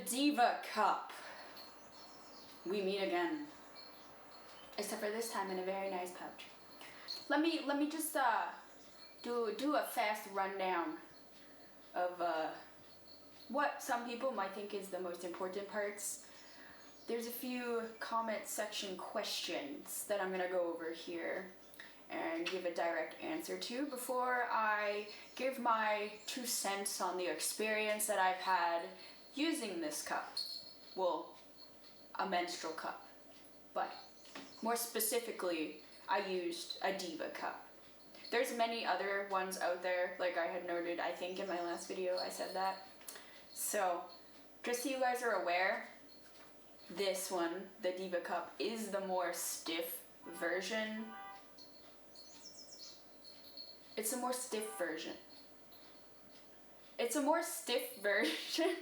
Diva Cup. We meet again. Except for this time in a very nice pouch. Let me just do a fast rundown of what some people might think is the most important parts. There's a few comment section questions that I'm gonna go over here and give a direct answer to before I give my 2 cents on the experience that I've had using this cup. Well, a menstrual cup. But more specifically, I used a Diva Cup. There's many other ones out there, like I had noted, I think in my last video I said that. So, just so you guys are aware, this one, the Diva Cup, is the more stiff version. It's a more stiff version. It's a more stiff version.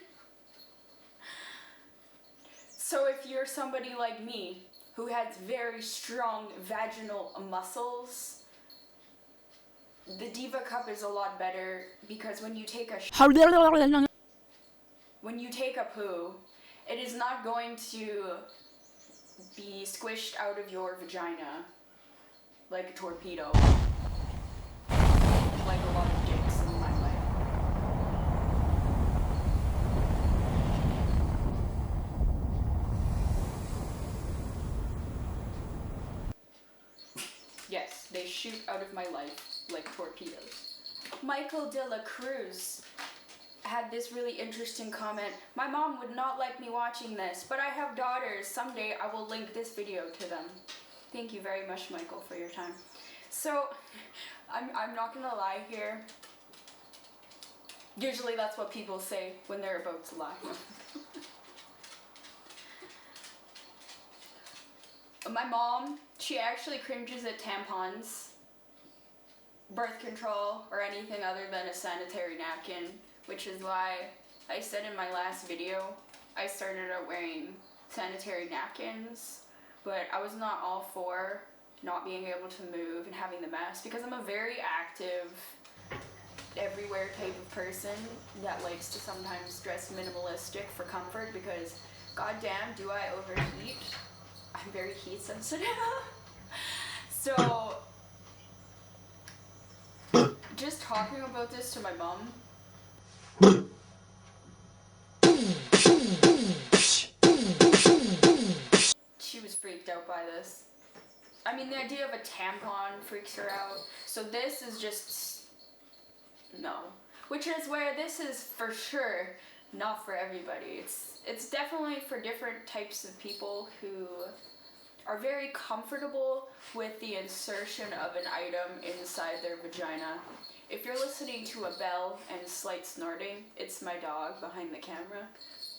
So if you're somebody like me, who has very strong vaginal muscles, the Diva Cup is a lot better because when you take a poo, it is not going to be squished out of your vagina like a torpedo, like a lot of dicks in my life. Yes, they shoot out of my life like torpedoes. Michael de la Cruz had this really interesting comment. My mom would not like me watching this, but I have daughters. Someday I will link this video to them. Thank you very much, Michael, for your time. So, I'm not gonna lie here. Usually that's what people say when they're about to lie. My mom, she actually cringes at tampons, birth control, or anything other than a sanitary napkin, which is why I said in my last video, I started out wearing sanitary napkins, but I was not all for not being able to move and having the mask because I'm a very active, everywhere type of person that likes to sometimes dress minimalistic for comfort because goddamn do I overheat. I'm very heat sensitive. So, just talking about this to my mom, she was freaked out by this. I mean, the idea of a tampon freaks her out. So this is just, no. Which is where this is for sure not for everybody. It's definitely for different types of people who are very comfortable with the insertion of an item inside their vagina. If you're listening to a bell and slight snorting, it's my dog behind the camera.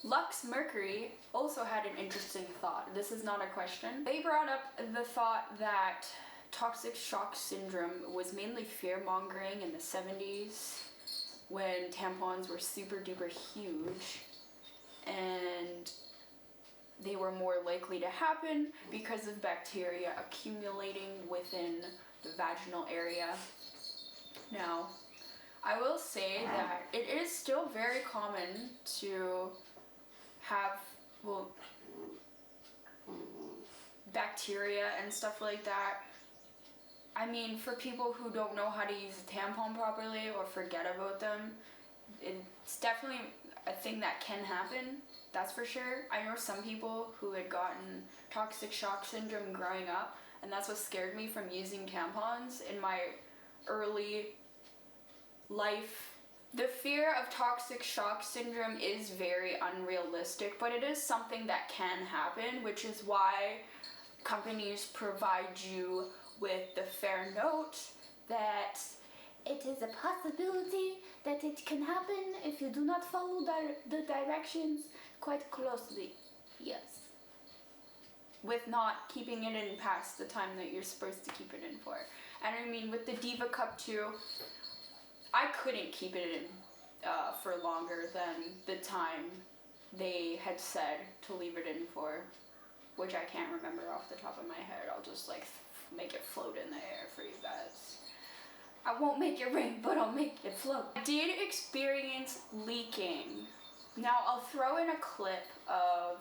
Lux Mercury also had an interesting thought. This is not a question. They brought up the thought that toxic shock syndrome was mainly fear-mongering in the 70s when tampons were super duper huge and they were more likely to happen because of bacteria accumulating within the vaginal area. Now, I will say that it is still very common to have, well, bacteria and stuff like that. I mean, for people who don't know how to use a tampon properly or forget about them, it's definitely a thing that can happen, that's for sure. I know some people who had gotten toxic shock syndrome growing up, and that's what scared me from using tampons in my early life. The fear of toxic shock syndrome is very unrealistic, but it is something that can happen, which is why companies provide you with the fair note that it is a possibility that it can happen if you do not follow the directions quite closely. Yes. With not keeping it in past the time that you're supposed to keep it in for. And I mean, with the Diva Cup too, I couldn't keep it in for longer than the time they had said to leave it in for, which I can't remember off the top of my head. I'll just like make it float in the air for you guys. I won't make it rain, but I'll make it float. I did experience leaking Now I'll throw in a clip of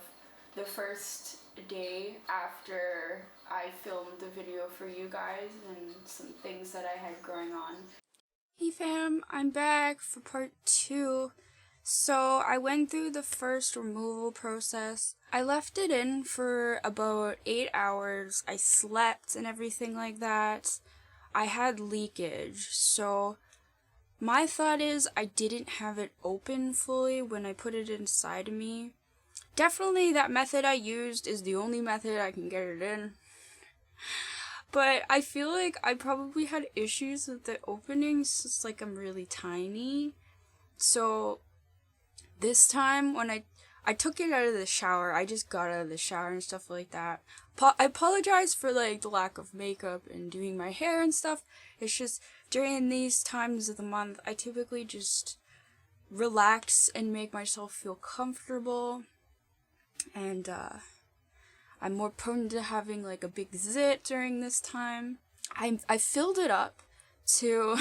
the first day after I filmed the video for you guys and some things that I had going on. Hey fam, I'm back for part 2. So I went through the first removal process. I left it in for about 8 hours. I slept and everything like that. I had leakage, so my thought is I didn't have it open fully when I put it inside of me. Definitely that method I used is the only method I can get it in. But I feel like I probably had issues with the openings, just like I'm really tiny. So this time when I took it out of the shower, I just got out of the shower and stuff like that. I apologize for like the lack of makeup and doing my hair and stuff. It's just during these times of the month, I typically just relax and make myself feel comfortable. And I'm more prone to having like a big zit during this time. I filled it up to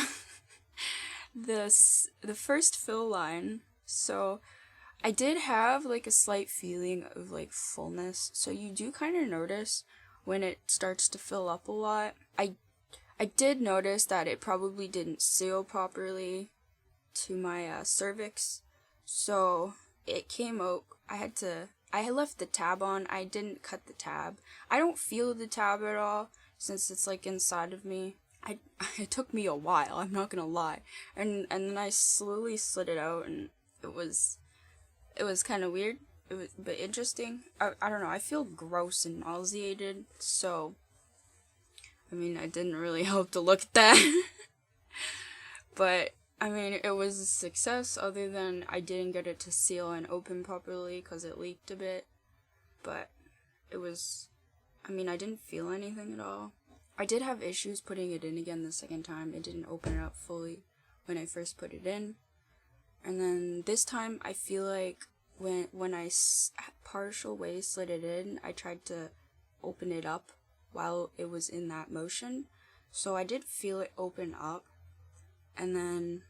the first fill line, so I did have like a slight feeling of like fullness. So you do kind of notice when it starts to fill up a lot. I did notice that it probably didn't seal properly to my cervix, so it came out. I left the tab on. I didn't cut the tab. I don't feel the tab at all since it's like inside of me. It took me a while, I'm not gonna lie. And then I slowly slid it out, and it was kind of weird. It was but interesting. I don't know. I feel gross and nauseated, so I mean, I didn't really help to look at that. But I mean, it was a success, other than I didn't get it to seal and open properly because it leaked a bit. But it was, I mean, I didn't feel anything at all. I did have issues putting it in again the second time. It didn't open it up fully when I first put it in. And then this time, I feel like when I partial way slid it in, I tried to open it up while it was in that motion. So I did feel it open up. And then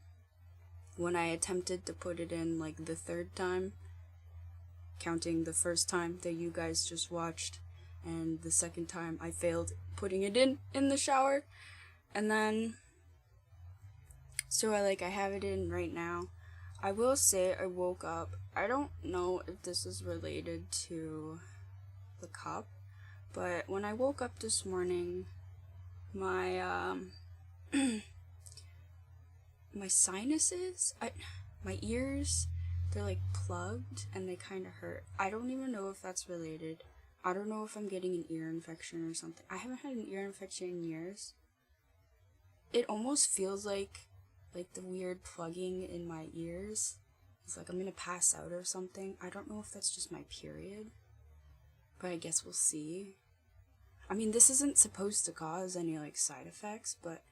when I attempted to put it in like the third time, counting the first time that you guys just watched, and the second time I failed putting it in the shower. And then so I have it in right now. I will say I woke up. I don't know if this is related to the cup, but when I woke up this morning, my my sinuses, my ears, they're like plugged and they kind of hurt. I don't even know if that's related. I don't know if I'm getting an ear infection or something. I haven't had an ear infection in years. It almost feels like the weird plugging in my ears. It's like I'm gonna pass out or something. I don't know if that's just my period, but I guess we'll see. I mean, this isn't supposed to cause any like side effects, but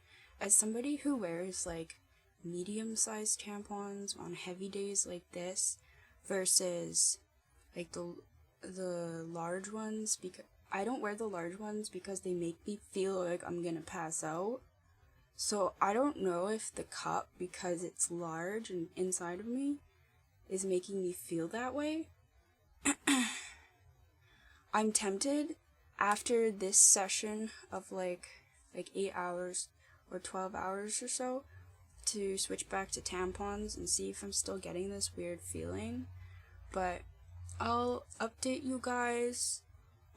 as somebody who wears like medium-sized tampons on heavy days like this versus like the large ones, because I don't wear the large ones because they make me feel like I'm gonna pass out. So I don't know if the cup, because it's large and inside of me, is making me feel that way. I'm tempted after this session of like 8 hours or 12 hours or so to switch back to tampons and see if I'm still getting this weird feeling. But I'll update you guys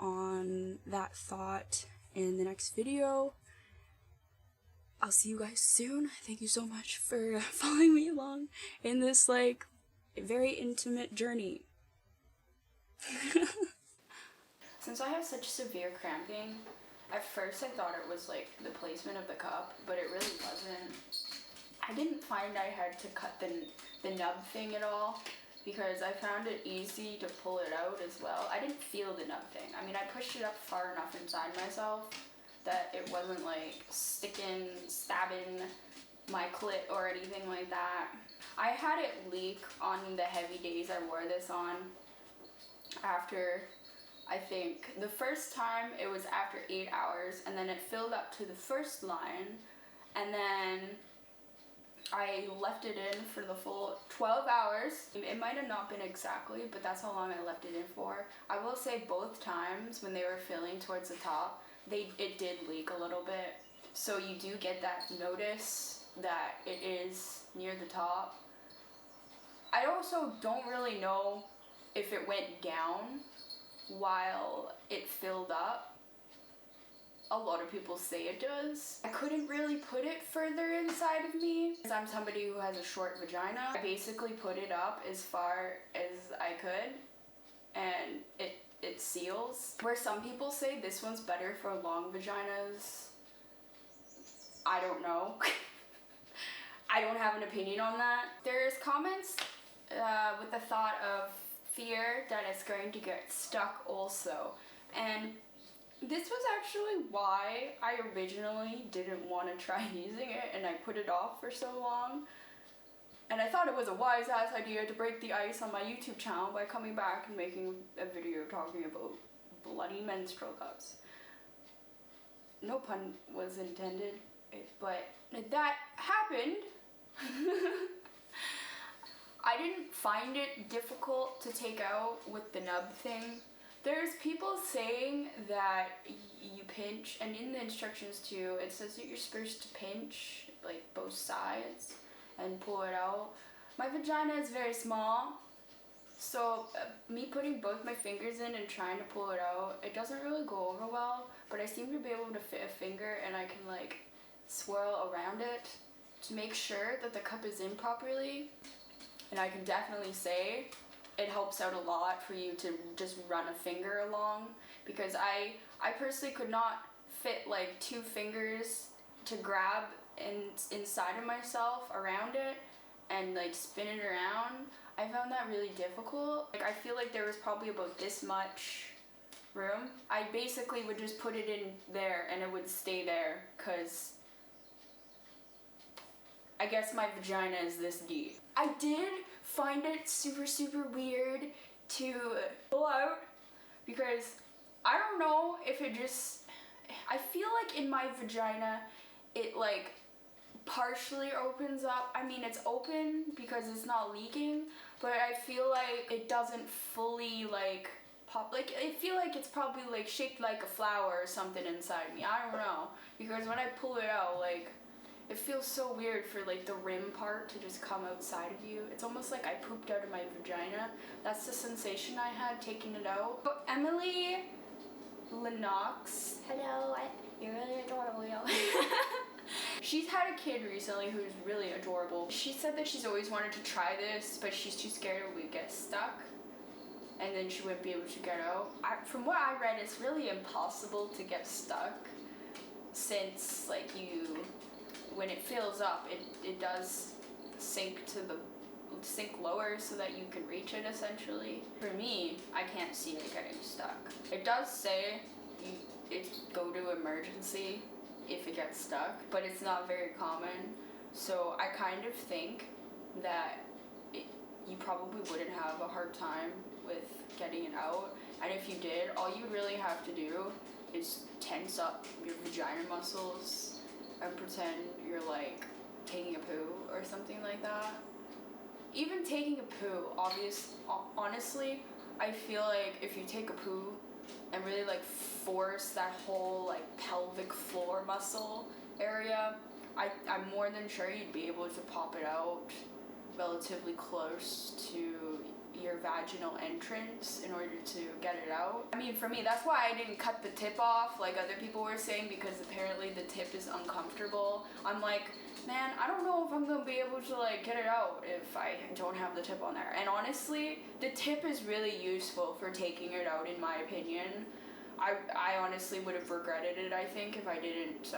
on that thought in the next video. I'll see you guys soon. Thank you so much for following me along in this like very intimate journey. Since I have such severe cramping, at first I thought it was like the placement of the cup, but it really wasn't. I didn't find I had to cut the nub thing at all, because I found it easy to pull it out as well. I didn't feel the nub thing. I mean, I pushed it up far enough inside myself that it wasn't like sticking, stabbing my clit or anything like that. I had it leak on the heavy days I wore this on. After, I think, the first time it was after 8 hours, and then it filled up to the first line, and then I left it in for the full 12 hours. It might have not been exactly, but that's how long I left it in for. I will say both times when they were filling towards the top, it did leak a little bit. So you do get that notice that it is near the top. I also don't really know if it went down while it filled up. A lot of people say it does. I couldn't really put it further inside of me because I'm somebody who has a short vagina. I basically put it up as far as I could and it seals. Where some people say this one's better for long vaginas, I don't know. I don't have an opinion on that. There's comments with the thought of fear that it's going to get stuck also. And this was actually why I originally didn't want to try using it, and I put it off for so long. And I thought it was a wise ass idea to break the ice on my YouTube channel by coming back and making a video talking about bloody menstrual cups. No pun was intended, but that happened. I didn't find it difficult to take out with the nub thing. There's people saying that you pinch, and in the instructions too, it says that you're supposed to pinch like both sides and pull it out. My vagina is very small, so me putting both my fingers in and trying to pull it out, it doesn't really go over well, but I seem to be able to fit a finger and I can like swirl around it to make sure that the cup is in properly. And I can definitely say it helps out a lot for you to just run a finger along, because I personally could not fit like 2 fingers to grab inside of myself around it and like spin it around. I found that really difficult. Like I feel like there was probably about this much room. I basically would just put it in there and it would stay there, because I guess my vagina is this deep. I did find it super weird to pull out, because I don't know if it just, I feel like in my vagina it like partially opens up. I mean, it's open because it's not leaking, but I feel like it doesn't fully like pop. Like I feel like it's probably like shaped like a flower or something inside me. I don't know, because when I pull it out, like it feels so weird for like the rim part to just come outside of you. It's almost like I pooped out of my vagina. That's the sensation I had taking it out. But Emily Lennox, hello, you're really adorable, yo. She's had a kid recently who's really adorable. She said that she's always wanted to try this, but she's too scared it would get stuck and then she wouldn't be able to get out. From what I read, it's really impossible to get stuck, since like when it fills up, it does sink lower so that you can reach it essentially. For me, I can't see it getting stuck. It does say it go to emergency if it gets stuck, but it's not very common. So I kind of think that you probably wouldn't have a hard time with getting it out. And if you did, all you really have to do is tense up your vagina muscles and pretend you're like taking a poo or something like that. Even taking a poo, honestly, I feel like if you take a poo and really like force that whole like pelvic floor muscle area, I'm more than sure you'd be able to pop it out relatively close to your vaginal entrance in order to get it out. I mean, for me, that's why I didn't cut the tip off like other people were saying, because apparently the tip is uncomfortable. I'm like, man, I don't know if I'm gonna be able to like get it out if I don't have the tip on there. And honestly, the tip is really useful for taking it out, in my opinion. I honestly would have regretted it, I think, if I didn't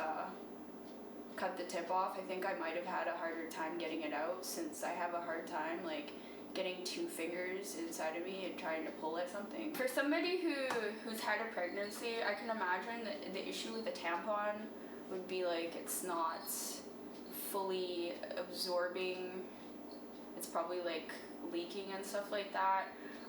cut the tip off. I think I might have had a harder time getting it out, since I have a hard time like getting 2 fingers inside of me and trying to pull at something. For somebody who's had a pregnancy, I can imagine that the issue with a tampon would be like it's not fully absorbing. It's probably like leaking and stuff like that.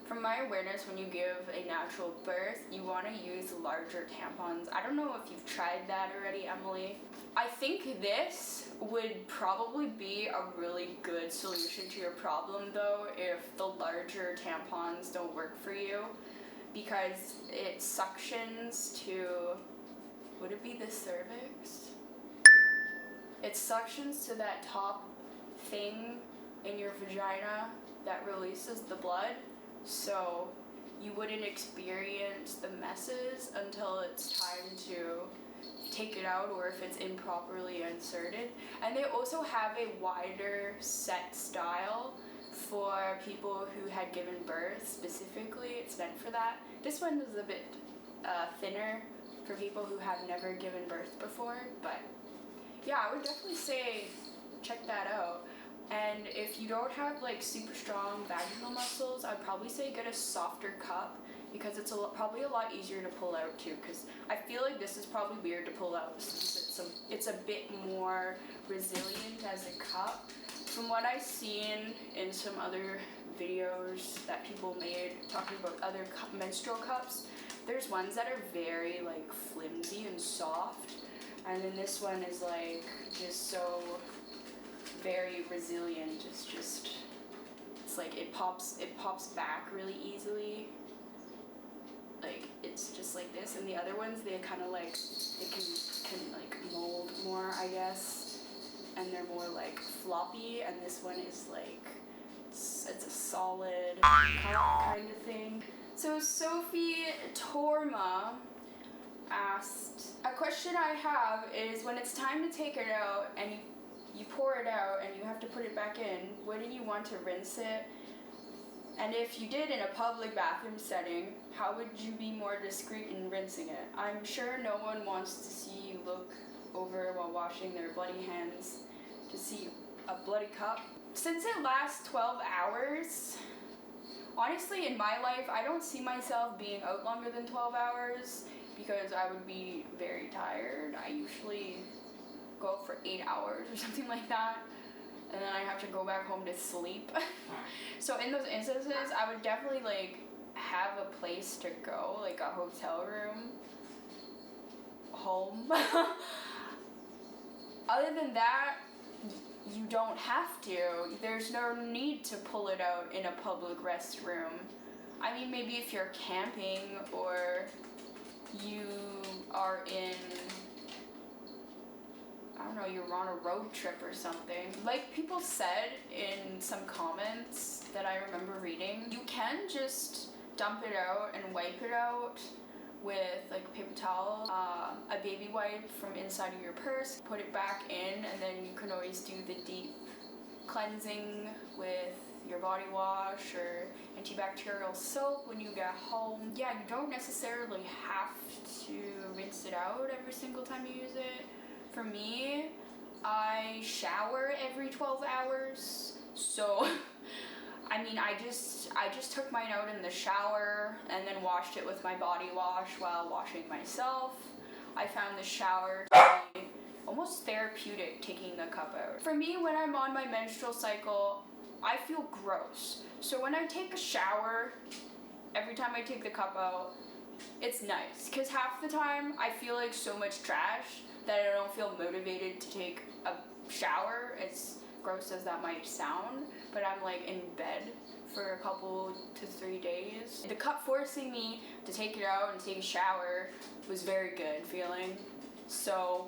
From my awareness, when you give a natural birth, you want to use larger tampons. I don't know if you've tried that already, Emily. I think this would probably be a really good solution to your problem, though, if the larger tampons don't work for you, because it suctions to, would it be the cervix? It suctions to that top thing in your vagina that releases the blood. So you wouldn't experience the messes until it's time to take it out, or if it's improperly inserted. And they also have a wider set style for people who had given birth specifically. It's meant for that. This one is a bit thinner for people who have never given birth before, but yeah, I would definitely say check that out. And if you don't have like super strong vaginal muscles, I'd probably say get a softer cup, because it's probably a lot easier to pull out too, because I feel like this is probably weird to pull out since it's a bit more resilient as a cup. From what I've seen in some other videos that people made talking about other menstrual cups, there's ones that are very like flimsy and soft, and then this one is like just so very resilient. It's like it pops back really easily. Like it's just like this, and the other ones they kind of like they can like mold more, I guess, and they're more like floppy, and this one is like it's a solid kind of thing. So Sophie Torma asked, a question I have is, when it's time to take it out and you pour it out and you have to put it back in, wouldn't you want to rinse it? And if you did in a public bathroom setting, how would you be more discreet in rinsing it? I'm sure no one wants to see you look over while washing their bloody hands to see a bloody cup. Since it lasts 12 hours, honestly in my life, I don't see myself being out longer than 12 hours because I would be very tired. I usually go for 8 hours or something like that, and then I have to go back home to sleep. So in those instances, I would definitely like have a place to go, like a hotel room, home. Other than that, you don't have to. There's no need to pull it out in a public restroom. I mean, maybe if you're camping or you are in, I don't know, you're on a road trip or something. Like people said in some comments that I remember reading, you can just dump it out and wipe it out with like a paper towel, a baby wipe from inside of your purse, put it back in, and then you can always do the deep cleansing with your body wash or antibacterial soap when you get home. Yeah, you don't necessarily have to rinse it out every single time you use it. For me, I shower every 12 hours, so I mean, I just took mine out in the shower and then washed it with my body wash while washing myself. I found the shower to be almost therapeutic, taking the cup out. For me, when I'm on my menstrual cycle, I feel gross. So when I take a shower, every time I take the cup out, it's nice, because half the time I feel like so much trash that I don't feel motivated to take a shower. As gross as that might sound, but I'm like in bed for a couple to 3 days. The cup forcing me to take it out and take a shower was very good feeling. So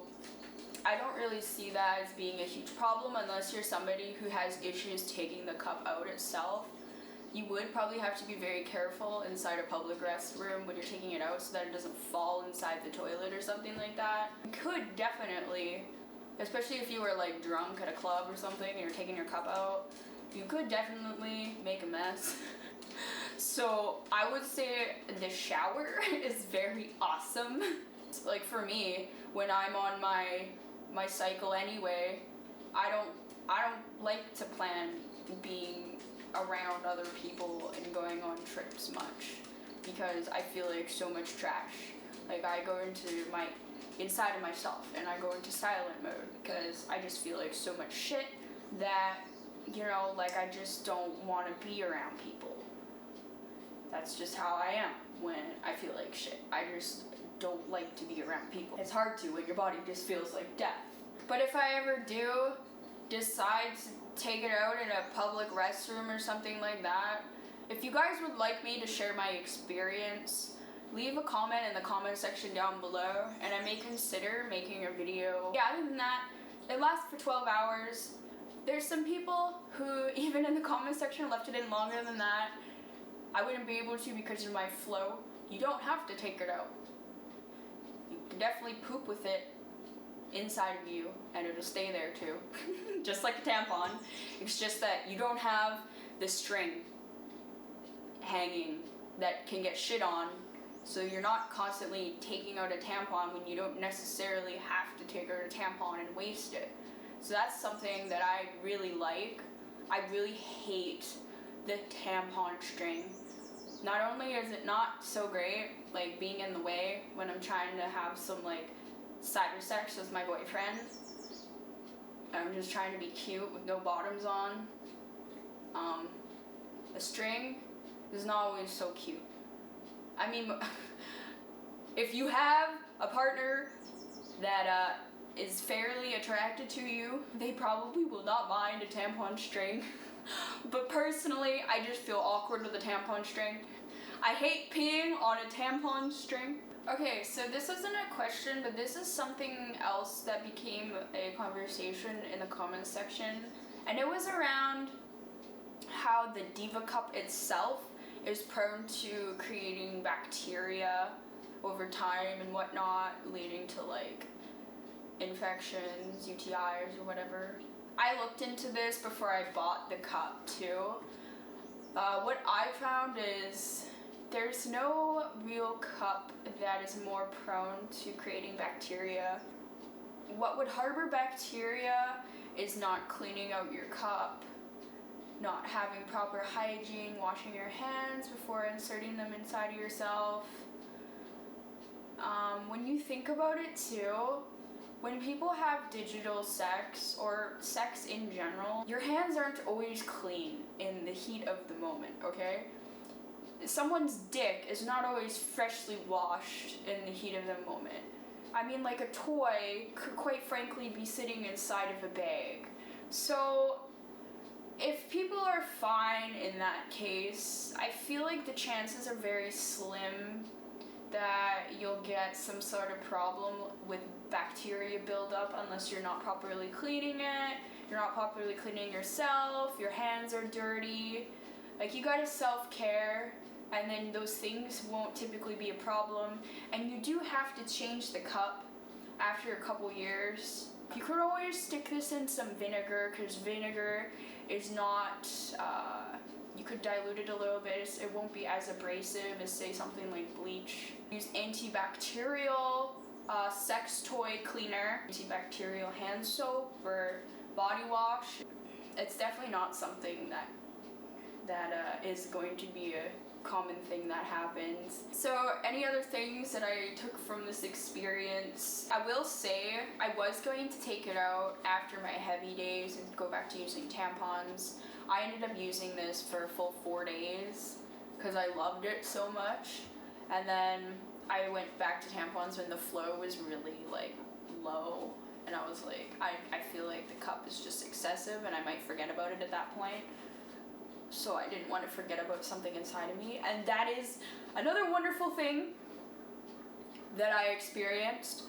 I don't really see that as being a huge problem unless you're somebody who has issues taking the cup out itself. You would probably have to be very careful inside a public restroom when you're taking it out so that it doesn't fall inside the toilet or something like that. You could definitely, especially if you were like drunk at a club or something and you're taking your cup out, you could definitely make a mess. So I would say the shower is very awesome. Like for me, when I'm on my cycle anyway, I don't like to plan being around other people and going on trips much, because I feel like so much trash. Like I go into inside of myself and I go into silent mode because I just feel like so much shit that, you know, like I just don't want to be around people. That's just how I am when I feel like shit. I just don't like to be around people. It's hard to when your body just feels like death. But if I ever do decide to take it out in a public restroom or something like that, if you guys would like me to share my experience, leave a comment in the comment section down below, and I may consider making a video. Yeah, other than that, it lasts for 12 hours. There's some people who, even in the comment section, left it in longer than that. I wouldn't be able to because of my flow. You don't have to take it out. You can definitely poop with it inside of you, and it'll stay there too. Just like a tampon. It's just that you don't have the string hanging that can get shit on, so you're not constantly taking out a tampon when you don't necessarily have to take out a tampon and waste it. So that's something that I really like. I really hate the tampon string. Not only is it not so great, like being in the way when I'm trying to have some like cider sex with my boyfriend. I'm just trying to be cute with no bottoms on. A string is not always so cute. I mean, if you have a partner that is fairly attracted to you, they probably will not mind a tampon string. But personally, I just feel awkward with a tampon string. I hate peeing on a tampon string. Okay, so this isn't a question, but this is something else that became a conversation in the comments section. And it was around how the Diva Cup itself is prone to creating bacteria over time and whatnot, leading to like infections, UTIs or whatever. I looked into this before I bought the cup too. What I found is there's no real cup that is more prone to creating bacteria. What would harbor bacteria is not cleaning out your cup, not having proper hygiene, washing your hands before inserting them inside of yourself. When you think about it too, when people have digital sex or sex in general, your hands aren't always clean in the heat of the moment, okay? Someone's dick is not always freshly washed in the heat of the moment. I mean, like a toy could quite frankly be sitting inside of a bag. So if people are fine in that case, I feel like the chances are very slim that you'll get some sort of problem with bacteria buildup unless you're not properly cleaning it, you're not properly cleaning yourself, your hands are dirty. Like, you gotta self-care, and then those things won't typically be a problem. And you do have to change the cup after a couple years. You could always stick this in some vinegar, because vinegar is not, you could dilute it a little bit. It won't be as abrasive as, say, something like bleach. Use antibacterial sex toy cleaner, antibacterial hand soap or body wash. It's definitely not something that is going to be a common thing that happens. So any other things that I took from this experience, I will say I was going to take it out after my heavy days and go back to using tampons. I ended up using this for a full 4 days because I loved it so much, and then I went back to tampons when the flow was really like low, and I was like, I feel like the cup is just excessive and I might forget about it at that point. So I didn't want to forget about something inside of me, and that is another wonderful thing that I experienced.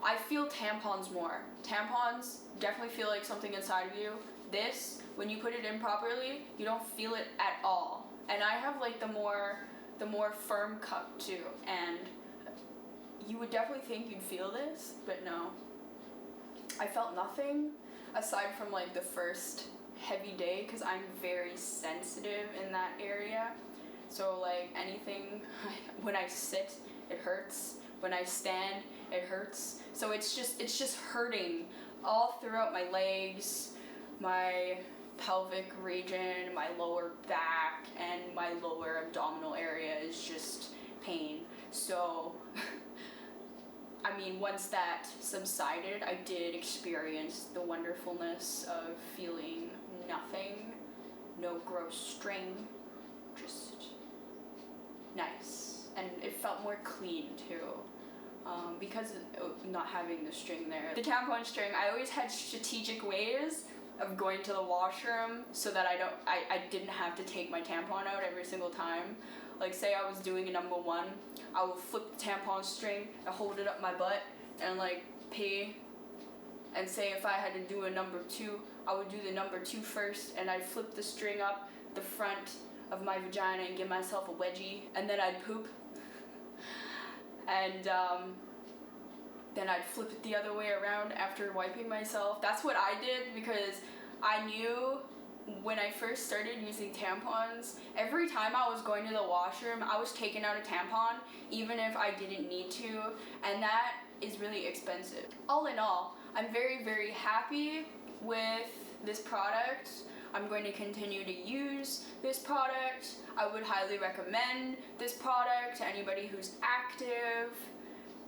I feel tampons more. Tampons definitely feel like something inside of you. This, when you put it in properly, you don't feel it at all. And I have like the more firm cup too, and you would definitely think you'd feel this, but no. I felt nothing aside from like the first heavy day, because I'm very sensitive in that area. So like anything, when I sit, it hurts. When I stand, it hurts. So it's just hurting all throughout my legs, my pelvic region, my lower back, and my lower abdominal area is just pain. So I mean, once that subsided, I did experience the wonderfulness of feeling nothing, no gross string, just nice, and it felt more clean too. Because of not having the string there. The tampon string, I always had strategic ways of going to the washroom so that I didn't have to take my tampon out every single time. Like, say I was doing a number 1, I would flip the tampon string and hold it up my butt and like pee. And say if I had to do a number 2, I would do the number 2 first, and I'd flip the string up the front of my vagina and give myself a wedgie, and then I'd poop. And then I'd flip it the other way around after wiping myself. That's what I did, because I knew when I first started using tampons, every time I was going to the washroom, I was taking out a tampon, even if I didn't need to, and that is really expensive. All in all, I'm very, very happy with this product. I'm going to continue to use this product. I would highly recommend this product to anybody who's active,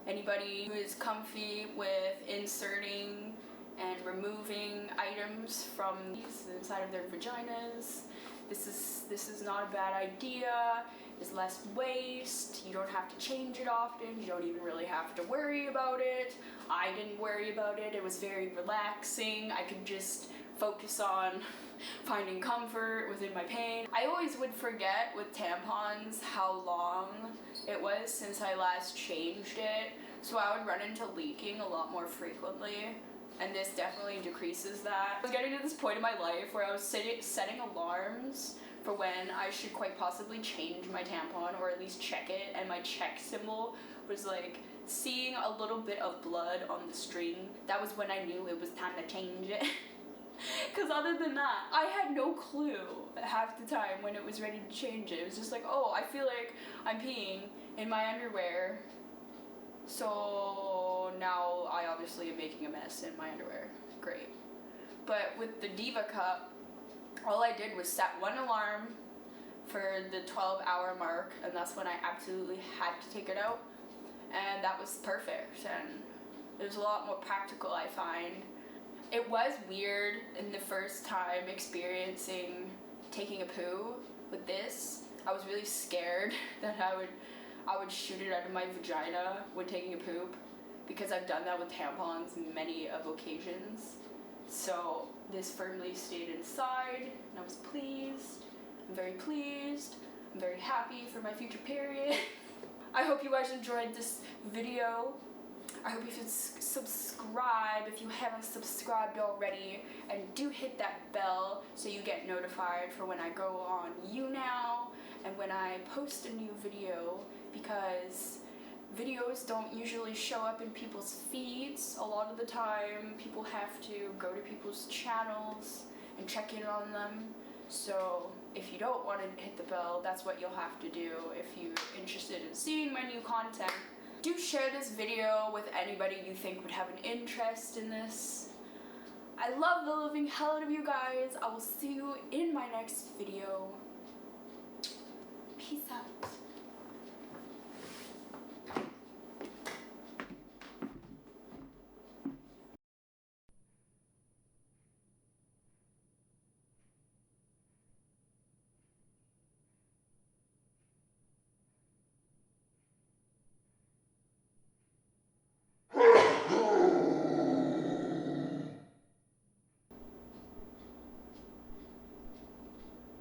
anybody who is comfy with inserting and removing items from these inside of their vaginas. This is not a bad idea. It's less waste. You don't have to change it often. You don't even really have to worry about it. I didn't worry about it. It was very relaxing. I could just focus on finding comfort within my pain. I always would forget with tampons how long it was since I last changed it, so I would run into leaking a lot more frequently, and this definitely decreases that. I was getting to this point in my life where I was setting alarms for when I should quite possibly change my tampon, or at least check it, and my check symbol was like seeing a little bit of blood on the string. That was when I knew it was time to change it. Because other than that, I had no clue half the time when it was ready to change it. It was just like, oh, I feel like I'm peeing in my underwear. So now I obviously am making a mess in my underwear. Great. But with the Diva Cup, all I did was set one alarm for the 12-hour mark, and that's when I absolutely had to take it out. And that was perfect, and it was a lot more practical, I find. It was weird in the first time experiencing taking a poo with this. I was really scared that I would shoot it out of my vagina when taking a poop, because I've done that with tampons many of occasions. So this firmly stayed inside, and I was pleased. I'm very pleased. I'm very happy for my future period. I hope you guys enjoyed this video. I hope you should subscribe if you haven't subscribed already, and do hit that bell so you get notified for when I go on YouNow and when I post a new video, because videos don't usually show up in people's feeds. A lot of the time people have to go to people's channels and check in on them. So if you don't want to hit the bell, that's what you'll have to do if you're interested in seeing my new content. Do share this video with anybody you think would have an interest in this. I love the living hell out of you guys. I will see you in my next video. Peace out.